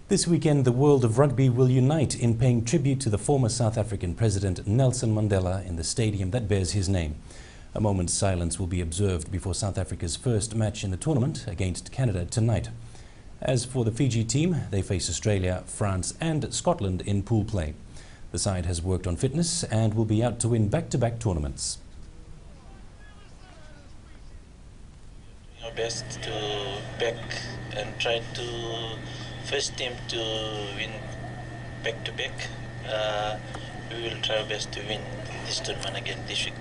This weekend, the world of rugby will unite in paying tribute to the former South African President Nelson Mandela in the stadium that bears his name. A moment's silence will be observed before South Africa's first match in the tournament against Canada tonight. As for the Fiji team, they face Australia, France and Scotland in pool play. The side has worked on fitness and will be out to win back-to-back tournaments. Our best to back and try to first team to win back-to-back. We will try our best to win this tournament again this week.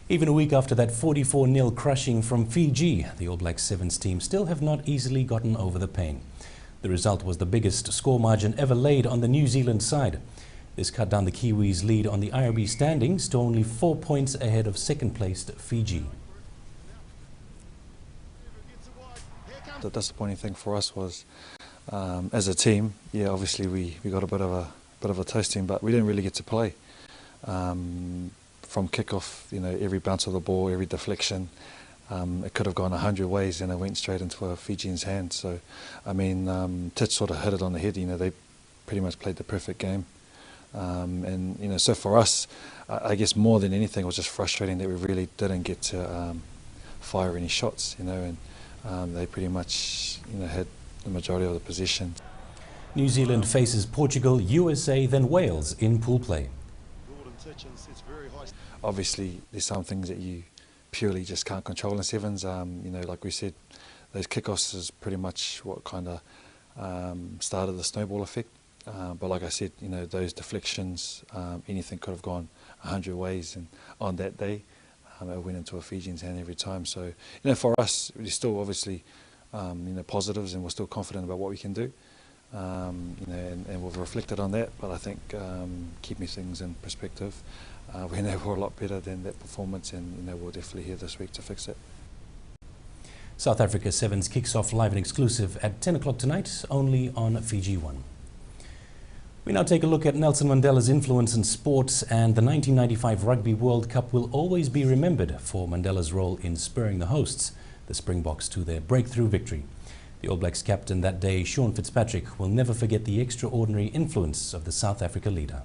Even a week after that 44-0 crushing from Fiji, the All Black Sevens team still have not easily gotten over the pain. The result was the biggest score margin ever laid on the New Zealand side. This cut down the Kiwis' lead on the IRB standings to only 4 points ahead of second-placed Fiji. The disappointing thing for us was, as a team, obviously we got a bit of a toasting, but we didn't really get to play. From kickoff, every bounce of the ball, every deflection, it could have gone 100 ways and it went straight into a Fijian's hand. So, I mean, Titch sort of hit it on the head. They pretty much played the perfect game. And so for us, I guess more than anything, it was just frustrating that we really didn't get to fire any shots. And they pretty much had the majority of the possession. New Zealand faces Portugal, USA, then Wales in pool play. Obviously, there's some things that you purely just can't control in sevens. Like we said, those kickoffs is pretty much what kind of started the snowball effect. But like I said, those deflections, anything could have gone 100 ways, and on that day, it went into a Fijian's hand every time. So, for us, we're still obviously, positives, and we're still confident about what we can do. And we've reflected on that, but I think keeping things in perspective, we know we're a lot better than that performance, and we're definitely here this week to fix it. South Africa Sevens kicks off live and exclusive at 10 o'clock tonight, only on Fiji One. We now take a look at Nelson Mandela's influence in sports, and the 1995 Rugby World Cup will always be remembered for Mandela's role in spurring the hosts, the Springboks, to their breakthrough victory. The All Blacks captain that day, Sean Fitzpatrick, will never forget the extraordinary influence of the South Africa leader.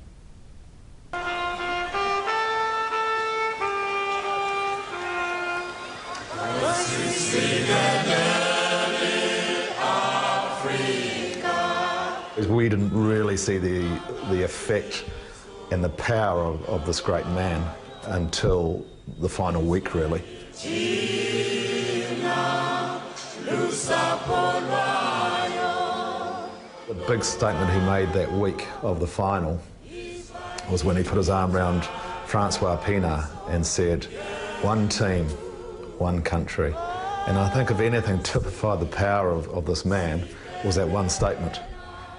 We didn't really see the effect and the power of this great man until the final week, really. The big statement he made that week of the final was when he put his arm around Francois Pienaar and said, "One team, one country." And I think if anything typified the power of this man was that one statement.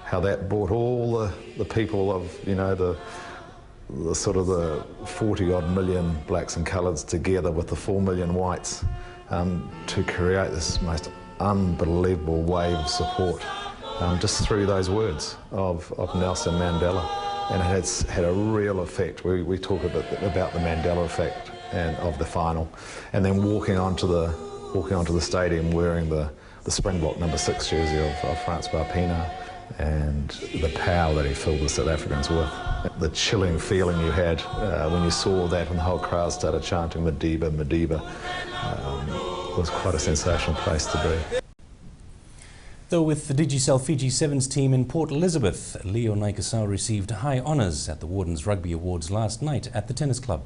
How that brought all the people of, the sort of the 40-odd million blacks and coloureds together with the 4 million whites to create this most unbelievable wave of support just through those words of Nelson Mandela. And it has had a real effect. We talk a bit about the Mandela effect and of the final, and then walking onto the stadium wearing the Springbok number 6 jersey of Francois Pienaar, and the power that he filled the South Africans with. The chilling feeling you had when you saw that and the whole crowd started chanting Madiba, Madiba, was quite a sensational place to be. Though with the Digicel Fiji Sevens team in Port Elizabeth, Leo Naikasau received high honours at the Warden's Rugby Awards last night at the tennis club.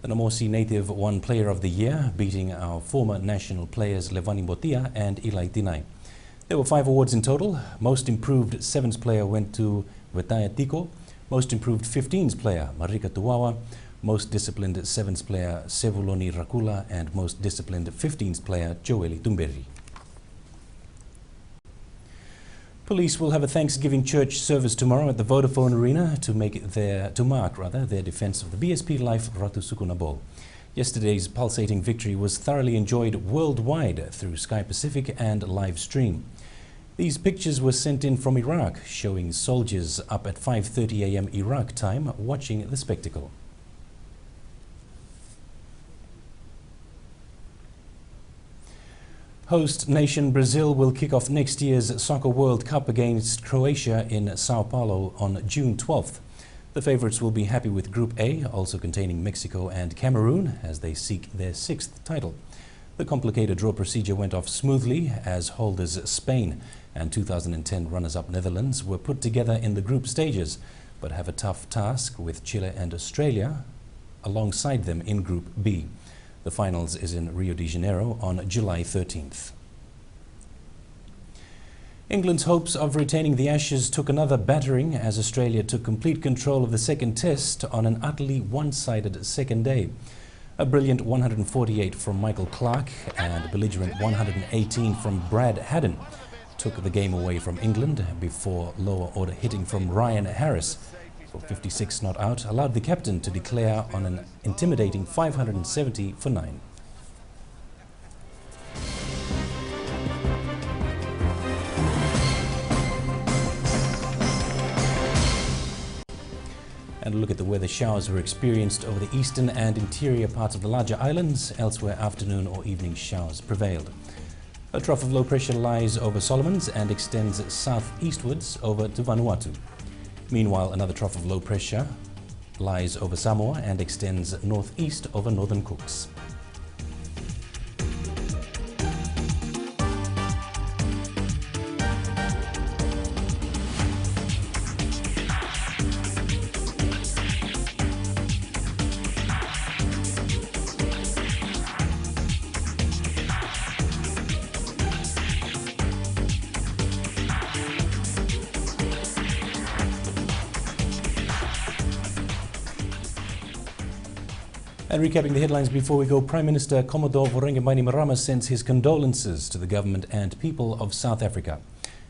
The Namosi native won Player of the Year, beating our former national players Levani Botia and Ilai Tinai. There were 5 awards in total. Most Improved Sevens player went to Vetaya Tiko, Most Improved 15s player Marika Tuwawa, Most Disciplined Sevens player Sevuloni Rakula, and Most Disciplined 15s player Joeli Tumberi. Police will have a Thanksgiving church service tomorrow at the Vodafone Arena to mark their defence of the BSP Life Ratu Sukuna Bowl. Yesterday's pulsating victory was thoroughly enjoyed worldwide through Sky Pacific and live stream. These pictures were sent in from Iraq, showing soldiers up at 5:30 a.m. Iraq time watching the spectacle. Host nation Brazil will kick off next year's Soccer World Cup against Croatia in Sao Paulo on June 12th. The favourites will be happy with Group A, also containing Mexico and Cameroon, as they seek their 6th title. The complicated draw procedure went off smoothly as holders Spain and 2010 runners-up Netherlands were put together in the group stages, but have a tough task with Chile and Australia alongside them in Group B. The finals is in Rio de Janeiro on July 13th. England's hopes of retaining the Ashes took another battering as Australia took complete control of the second test on an utterly one-sided second day. A brilliant 148 from Michael Clarke and a belligerent 118 from Brad Haddin took the game away from England before lower order hitting from Ryan Harris for 56 not out allowed the captain to declare on an intimidating 570 for 9. And a look at the weather. Showers were experienced over the eastern and interior parts of the larger islands. Elsewhere, afternoon or evening showers prevailed. A trough of low pressure lies over Solomons and extends southeastwards over to Vanuatu. Meanwhile, another trough of low pressure lies over Samoa and extends northeast over northern Cooks. And recapping the headlines before we go, Prime Minister Commodore Voreqe Bainimarama sends his condolences to the government and people of South Africa.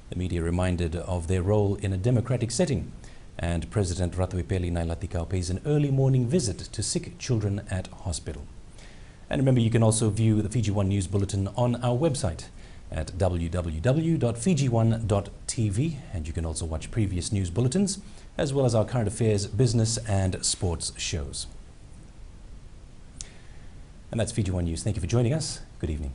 The media reminded of their role in a democratic setting. And President Rathwepeli Nailatikau pays an early morning visit to sick children at hospital. And remember, you can also view the Fiji One News Bulletin on our website at www.fijione.tv, and you can also watch previous news bulletins as well as our current affairs, business and sports shows. And that's Fiji One News. Thank you for joining us. Good evening.